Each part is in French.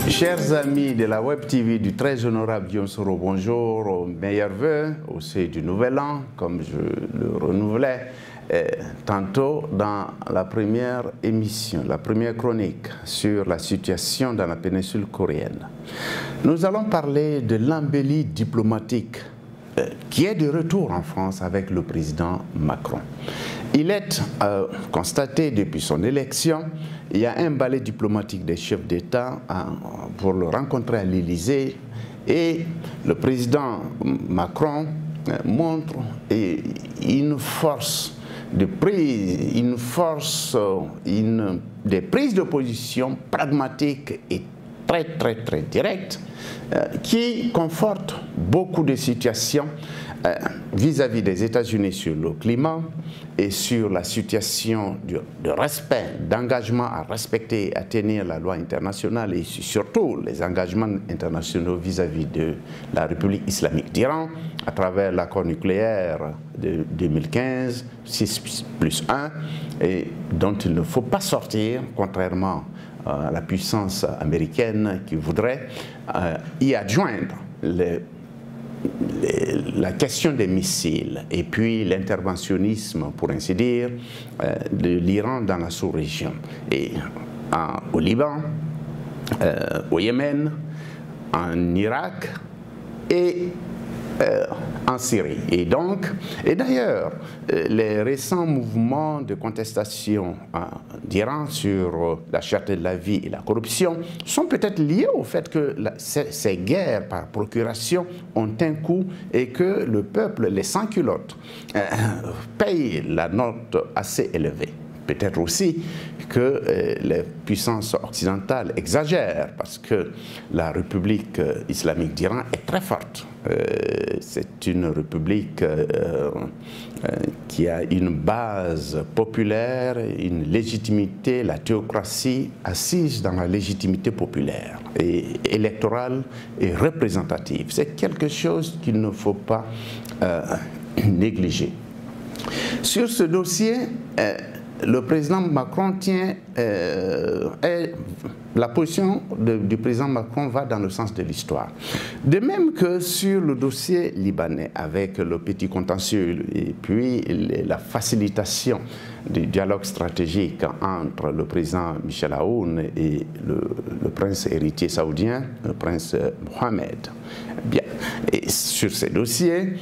Chers amis de la Web TV du très honorable Guillaume Soro, bonjour, meilleurs vœux au sein du nouvel an, comme je le renouvelais tantôt dans la première émission, la première chronique sur la situation dans la péninsule coréenne. Nous allons parler de l'embellie diplomatique qui est de retour en France avec le président Macron. Il est constaté depuis son élection, il y a un ballet diplomatique des chefs d'État pour le rencontrer à l'Élysée et le président Macron montre une force de prise, des prises de position pragmatiques et très directes qui confortent beaucoup de situations vis-à-vis des États-Unis sur le climat et sur la situation de respect, d'engagement à respecter et à tenir la loi internationale et surtout les engagements internationaux vis-à-vis de la République islamique d'Iran à travers l'accord nucléaire de 2015, 6+1, et dont il ne faut pas sortir, contrairement à la puissance américaine qui voudrait y adjoindre la question des missiles et puis l'interventionnisme, pour ainsi dire, de l'Iran dans la sous-région. Et au Liban, au Yémen, en Irak et en Syrie. Et d'ailleurs, les récents mouvements de contestation d'Iran sur la cherté de la vie et la corruption sont peut-être liés au fait que ces guerres par procuration ont un coût et que le peuple, les sans-culottes, paye la note assez élevée. Peut-être aussi que les puissances occidentales exagèrent parce que la République islamique d'Iran est très forte. C'est une république qui a une base populaire, une légitimité, la théocratie assise dans la légitimité populaire et électorale et représentative. C'est quelque chose qu'il ne faut pas négliger. Sur ce dossier, le président Macron la position du président Macron va dans le sens de l'histoire. De même que sur le dossier libanais, avec le petit contentieux et puis la facilitation du dialogue stratégique entre le président Michel Aoun et le prince héritier saoudien, le prince Mohamed. Bien. Et sur ces dossiers,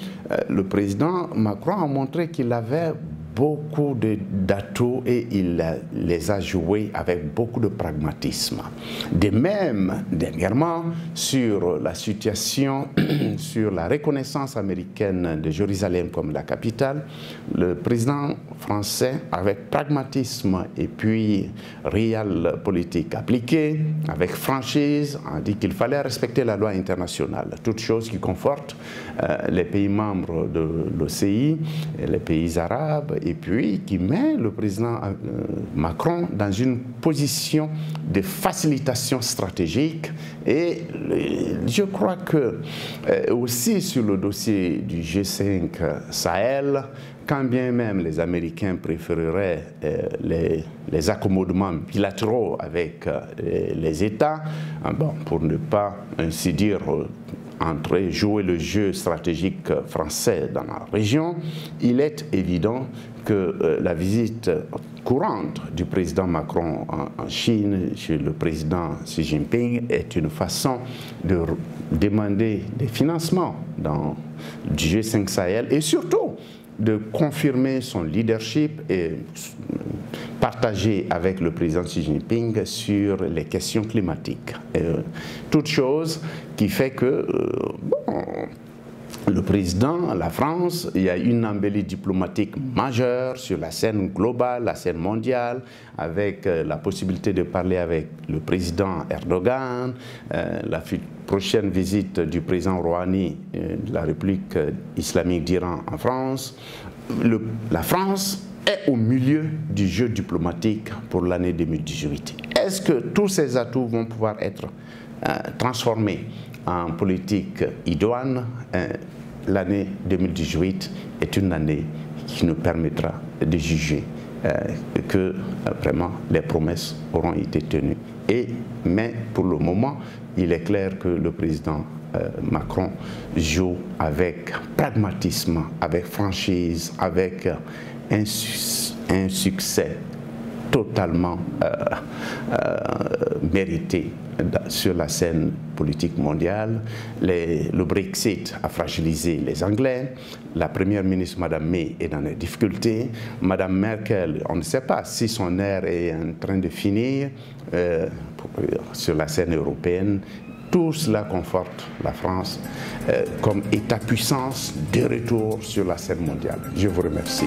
le président Macron a montré qu'il avait beaucoup d'atouts et il les a joués avec beaucoup de pragmatisme. De même, dernièrement, sur la situation, sur la reconnaissance américaine de Jérusalem comme la capitale, le président français, avec pragmatisme et puis réelle politique appliquée, avec franchise, a dit qu'il fallait respecter la loi internationale, toute chose qui conforte les pays membres de l'OCI, les pays arabes, et puis qui met le président Macron dans une position de facilitation stratégique. Et je crois que aussi sur le dossier du G5 Sahel, quand bien même les Américains préféreraient les accommodements bilatéraux avec les États, bon, pour ne pas ainsi dire jouer le jeu stratégique français dans la région, il est évident que la visite courante du président Macron en Chine chez le président Xi Jinping est une façon de demander des financements dans le G5 Sahel et surtout de confirmer son leadership et partager avec le président Xi Jinping sur les questions climatiques. Toute chose qui fait que le président, la France, il y a une embellie diplomatique majeure sur la scène globale, la scène mondiale, avec la possibilité de parler avec le président Erdogan, la prochaine visite du président Rouhani de la République islamique d'Iran en France. La France est au milieu du jeu diplomatique pour l'année 2018. Est-ce que tous ces atouts vont pouvoir être transformés en politique idoine? L'année 2018 est une année qui nous permettra de juger que vraiment les promesses auront été tenues. Mais pour le moment, il est clair que le président Macron joue avec pragmatisme, avec franchise, avec un succès totalement mérité sur la scène politique mondiale. Le Brexit a fragilisé les Anglais. La première ministre, Mme May, est dans des difficultés. Mme Merkel, on ne sait pas si son air est en train de finir sur la scène européenne. Tout cela conforte la France comme État-puissance de retour sur la scène mondiale. Je vous remercie.